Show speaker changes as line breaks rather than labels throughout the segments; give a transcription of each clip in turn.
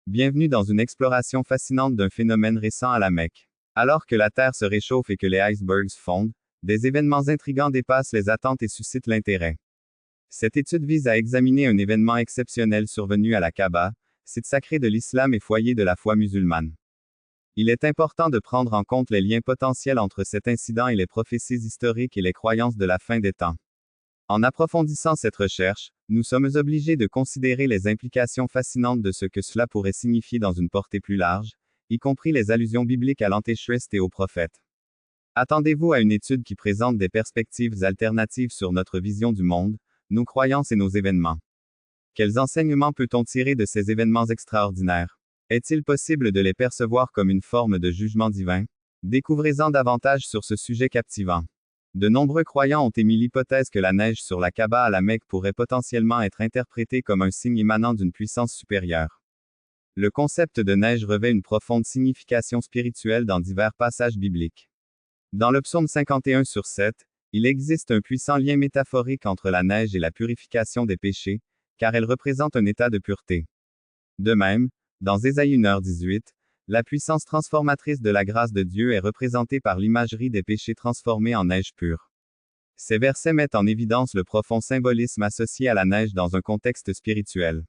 Bienvenue dans une exploration fascinante d'un phénomène récent à la Mecque. Alors que la Terre se réchauffe et que les icebergs fondent, des événements intrigants dépassent les attentes et suscitent l'intérêt. Cette étude vise à examiner un événement exceptionnel survenu à la Kaaba, site sacré de l'islam et foyer de la foi musulmane. Il est important de prendre en compte les liens potentiels entre cet incident et les prophéties historiques et les croyances de la fin des temps. En approfondissant cette recherche, nous sommes obligés de considérer les implications fascinantes de ce que cela pourrait signifier dans une portée plus large, y compris les allusions bibliques à l'Antéchrist et aux prophètes. Attendez-vous à une étude qui présente des perspectives alternatives sur notre vision du monde, nos croyances et nos événements. Quels enseignements peut-on tirer de ces événements extraordinaires? Est-il possible de les percevoir comme une forme de jugement divin? Découvrez-en davantage sur ce sujet captivant. De nombreux croyants ont émis l'hypothèse que la neige sur la Kaaba à la Mecque pourrait potentiellement être interprétée comme un signe émanant d'une puissance supérieure. Le concept de neige revêt une profonde signification spirituelle dans divers passages bibliques. Dans le psaume 51/7, il existe un puissant lien métaphorique entre la neige et la purification des péchés, car elle représente un état de pureté. De même, dans Ésaïe 1:18, la puissance transformatrice de la grâce de Dieu est représentée par l'imagerie des péchés transformés en neige pure. Ces versets mettent en évidence le profond symbolisme associé à la neige dans un contexte spirituel.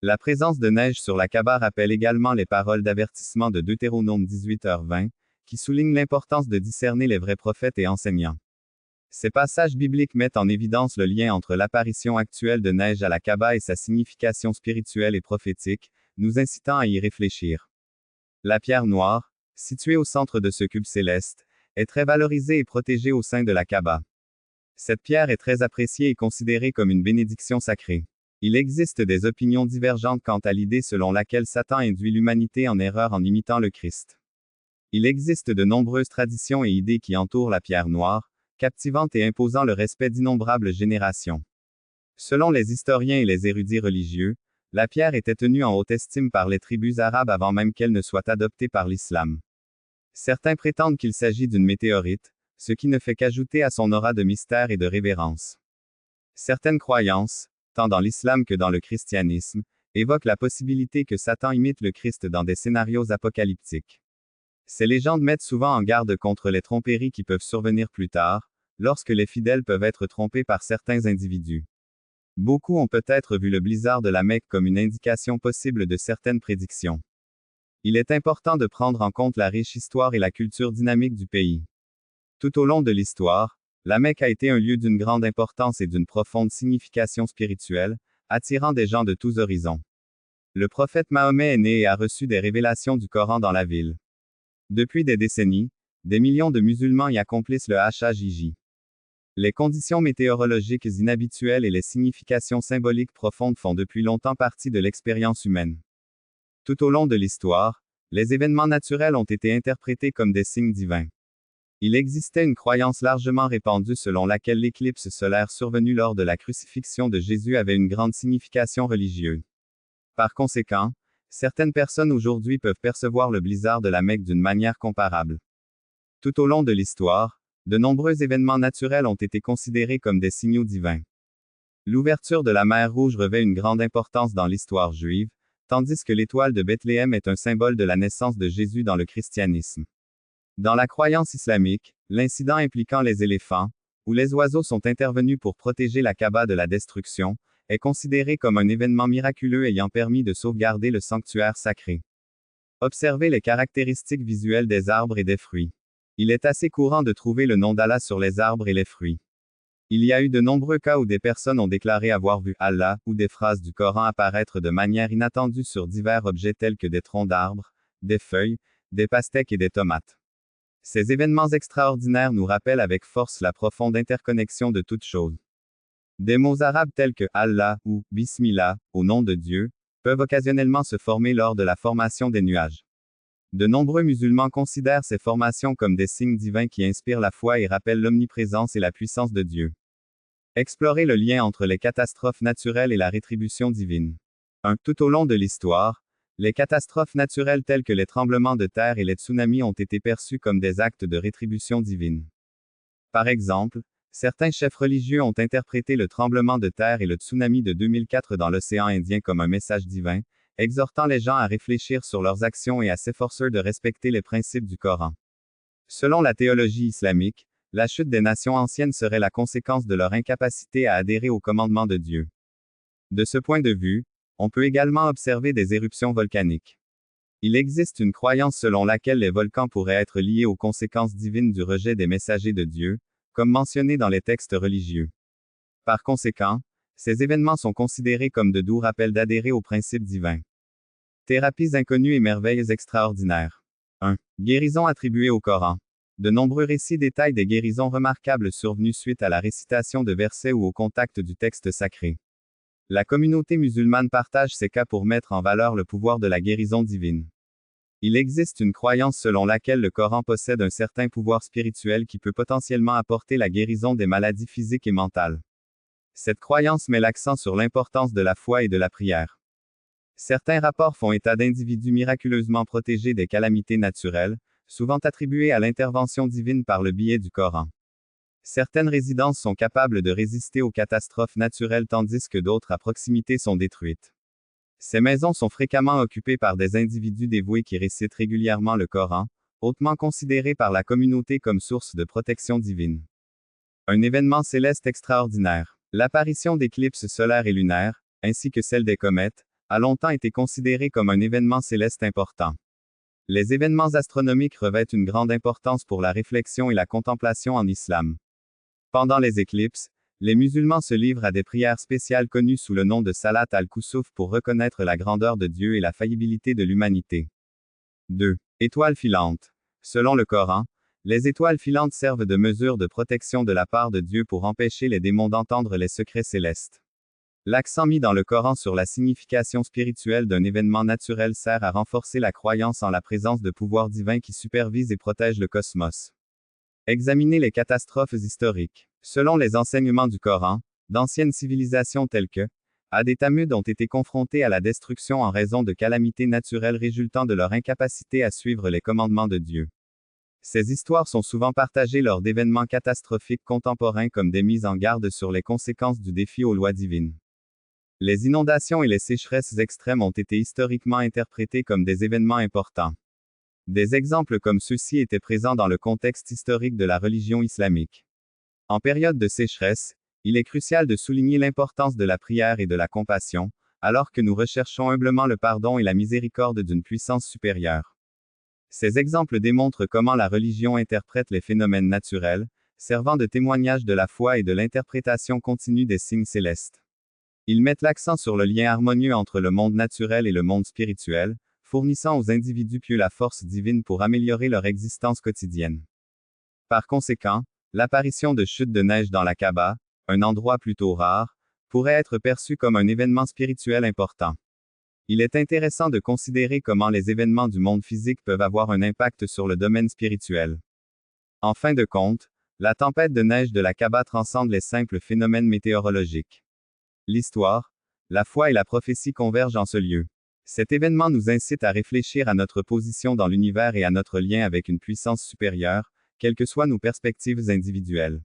La présence de neige sur la Kaaba rappelle également les paroles d'avertissement de Deutéronome 18h20, qui soulignent l'importance de discerner les vrais prophètes et enseignants. Ces passages bibliques mettent en évidence le lien entre l'apparition actuelle de neige à la Kaaba et sa signification spirituelle et prophétique, nous incitant à y réfléchir. La pierre noire, située au centre de ce cube céleste, est très valorisée et protégée au sein de la Kaaba. Cette pierre est très appréciée et considérée comme une bénédiction sacrée. Il existe des opinions divergentes quant à l'idée selon laquelle Satan induit l'humanité en erreur en imitant le Christ. Il existe de nombreuses traditions et idées qui entourent la pierre noire, captivante et imposant le respect d'innombrables générations. Selon les historiens et les érudits religieux, la pierre était tenue en haute estime par les tribus arabes avant même qu'elle ne soit adoptée par l'islam. Certains prétendent qu'il s'agit d'une météorite, ce qui ne fait qu'ajouter à son aura de mystère et de révérence. Certaines croyances, tant dans l'islam que dans le christianisme, évoquent la possibilité que Satan imite le Christ dans des scénarios apocalyptiques. Ces légendes mettent souvent en garde contre les tromperies qui peuvent survenir plus tard, lorsque les fidèles peuvent être trompés par certains individus. Beaucoup ont peut-être vu le blizzard de la Mecque comme une indication possible de certaines prédictions. Il est important de prendre en compte la riche histoire et la culture dynamique du pays. Tout au long de l'histoire, la Mecque a été un lieu d'une grande importance et d'une profonde signification spirituelle, attirant des gens de tous horizons. Le prophète Mahomet est né et a reçu des révélations du Coran dans la ville. Depuis des décennies, des millions de musulmans y accomplissent le Hajj. Les conditions météorologiques inhabituelles et les significations symboliques profondes font depuis longtemps partie de l'expérience humaine. Tout au long de l'histoire, les événements naturels ont été interprétés comme des signes divins. Il existait une croyance largement répandue selon laquelle l'éclipse solaire survenue lors de la crucifixion de Jésus avait une grande signification religieuse. Par conséquent, certaines personnes aujourd'hui peuvent percevoir le blizzard de la Mecque d'une manière comparable. Tout au long de l'histoire, de nombreux événements naturels ont été considérés comme des signaux divins. L'ouverture de la mer Rouge revêt une grande importance dans l'histoire juive, tandis que l'étoile de Bethléem est un symbole de la naissance de Jésus dans le christianisme. Dans la croyance islamique, l'incident impliquant les éléphants, où les oiseaux sont intervenus pour protéger la Kaaba de la destruction, est considéré comme un événement miraculeux ayant permis de sauvegarder le sanctuaire sacré. Observez les caractéristiques visuelles des arbres et des fruits. Il est assez courant de trouver le nom d'Allah sur les arbres et les fruits. Il y a eu de nombreux cas où des personnes ont déclaré avoir vu Allah, ou des phrases du Coran apparaître de manière inattendue sur divers objets tels que des troncs d'arbres, des feuilles, des pastèques et des tomates. Ces événements extraordinaires nous rappellent avec force la profonde interconnexion de toutes choses. Des mots arabes tels que Allah ou Bismillah, au nom de Dieu, peuvent occasionnellement se former lors de la formation des nuages. De nombreux musulmans considèrent ces formations comme des signes divins qui inspirent la foi et rappellent l'omniprésence et la puissance de Dieu. Explorez le lien entre les catastrophes naturelles et la rétribution divine. 1. Tout au long de l'histoire, les catastrophes naturelles telles que les tremblements de terre et les tsunamis ont été perçues comme des actes de rétribution divine. Par exemple, certains chefs religieux ont interprété le tremblement de terre et le tsunami de 2004 dans l'océan Indien comme un message divin, exhortant les gens à réfléchir sur leurs actions et à s'efforcer de respecter les principes du Coran. Selon la théologie islamique, la chute des nations anciennes serait la conséquence de leur incapacité à adhérer aux commandements de Dieu. De ce point de vue, on peut également observer des éruptions volcaniques. Il existe une croyance selon laquelle les volcans pourraient être liés aux conséquences divines du rejet des messagers de Dieu, comme mentionné dans les textes religieux. Par conséquent, ces événements sont considérés comme de doux rappels d'adhérer aux principes divins. Thérapies inconnues et merveilles extraordinaires. 1. Guérisons attribuées au Coran. De nombreux récits détaillent des guérisons remarquables survenues suite à la récitation de versets ou au contact du texte sacré. La communauté musulmane partage ces cas pour mettre en valeur le pouvoir de la guérison divine. Il existe une croyance selon laquelle le Coran possède un certain pouvoir spirituel qui peut potentiellement apporter la guérison des maladies physiques et mentales. Cette croyance met l'accent sur l'importance de la foi et de la prière. Certains rapports font état d'individus miraculeusement protégés des calamités naturelles, souvent attribuées à l'intervention divine par le biais du Coran. Certaines résidences sont capables de résister aux catastrophes naturelles tandis que d'autres à proximité sont détruites. Ces maisons sont fréquemment occupées par des individus dévoués qui récitent régulièrement le Coran, hautement considéré par la communauté comme source de protection divine. Un événement céleste extraordinaire. L'apparition d'éclipses solaires et lunaires, ainsi que celle des comètes, a longtemps été considérée comme un événement céleste important. Les événements astronomiques revêtent une grande importance pour la réflexion et la contemplation en islam. Pendant les éclipses, les musulmans se livrent à des prières spéciales connues sous le nom de Salat al-Kusuf pour reconnaître la grandeur de Dieu et la faillibilité de l'humanité. 2. Étoiles filantes. Selon le Coran, les étoiles filantes servent de mesure de protection de la part de Dieu pour empêcher les démons d'entendre les secrets célestes. L'accent mis dans le Coran sur la signification spirituelle d'un événement naturel sert à renforcer la croyance en la présence de pouvoirs divins qui supervisent et protègent le cosmos. Examiner les catastrophes historiques. Selon les enseignements du Coran, d'anciennes civilisations telles que Ad et Thamud ont été confrontées à la destruction en raison de calamités naturelles résultant de leur incapacité à suivre les commandements de Dieu. Ces histoires sont souvent partagées lors d'événements catastrophiques contemporains comme des mises en garde sur les conséquences du défi aux lois divines. Les inondations et les sécheresses extrêmes ont été historiquement interprétées comme des événements importants. Des exemples comme ceux-ci étaient présents dans le contexte historique de la religion islamique. En période de sécheresse, il est crucial de souligner l'importance de la prière et de la compassion, alors que nous recherchons humblement le pardon et la miséricorde d'une puissance supérieure. Ces exemples démontrent comment la religion interprète les phénomènes naturels, servant de témoignage de la foi et de l'interprétation continue des signes célestes. Ils mettent l'accent sur le lien harmonieux entre le monde naturel et le monde spirituel, fournissant aux individus pieux la force divine pour améliorer leur existence quotidienne. Par conséquent, l'apparition de chutes de neige dans la Kaaba, un endroit plutôt rare, pourrait être perçue comme un événement spirituel important. Il est intéressant de considérer comment les événements du monde physique peuvent avoir un impact sur le domaine spirituel. En fin de compte, la tempête de neige de la Kaaba transcende les simples phénomènes météorologiques. L'histoire, la foi et la prophétie convergent en ce lieu. Cet événement nous incite à réfléchir à notre position dans l'univers et à notre lien avec une puissance supérieure, quelles que soient nos perspectives individuelles.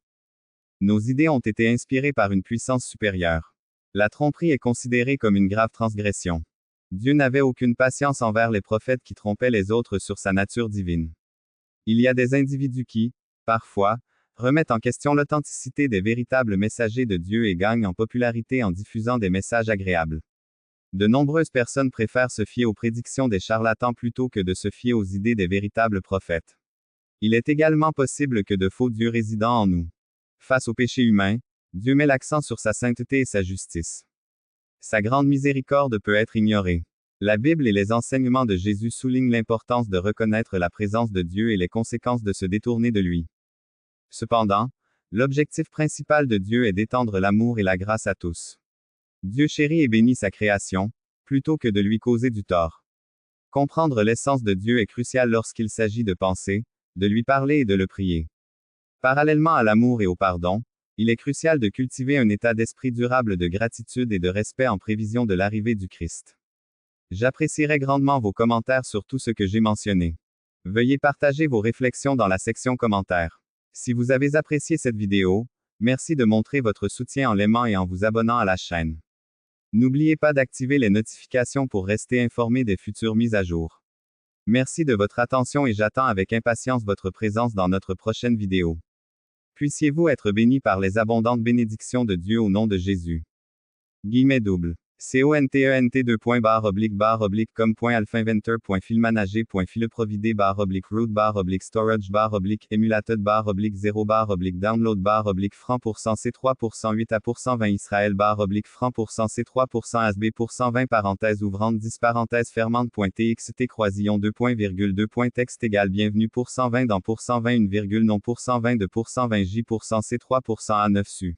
Nos idées ont été inspirées par une puissance supérieure. La tromperie est considérée comme une grave transgression. Dieu n'avait aucune patience envers les prophètes qui trompaient les autres sur sa nature divine. Il y a des individus qui, parfois, remettent en question l'authenticité des véritables messagers de Dieu et gagnent en popularité en diffusant des messages agréables. De nombreuses personnes préfèrent se fier aux prédictions des charlatans plutôt que de se fier aux idées des véritables prophètes. Il est également possible que de faux dieux résident en nous. Face au péché humain, Dieu met l'accent sur sa sainteté et sa justice. Sa grande miséricorde peut être ignorée. La Bible et les enseignements de Jésus soulignent l'importance de reconnaître la présence de Dieu et les conséquences de se détourner de lui. Cependant, l'objectif principal de Dieu est d'étendre l'amour et la grâce à tous. Dieu chérit et bénit sa création, plutôt que de lui causer du tort. Comprendre l'essence de Dieu est crucial lorsqu'il s'agit de penser, de lui parler et de le prier. Parallèlement à l'amour et au pardon, il est crucial de cultiver un état d'esprit durable de gratitude et de respect en prévision de l'arrivée du Christ. J'apprécierais grandement vos commentaires sur tout ce que j'ai mentionné. Veuillez partager vos réflexions dans la section commentaires. Si vous avez apprécié cette vidéo, merci de montrer votre soutien en l'aimant et en vous abonnant à la chaîne. N'oubliez pas d'activer les notifications pour rester informé des futures mises à jour. Merci de votre attention et j'attends avec impatience votre présence dans notre prochaine vidéo. Puissiez-vous être bénis par les abondantes bénédictions de Dieu au nom de Jésus. Guillemets doubles. CONTENT-2.bar-bar-root-bar-filmanager.fileprovidé-root-0 %C3% 8% Israël %, C3% ASB %20 parenthèse ouvrante 10 parenthèse fermante.txt croisillon 2.2. Texte égal bienvenue %20 dans %20 une virgule non %20 de %20 J %C3% A9 su.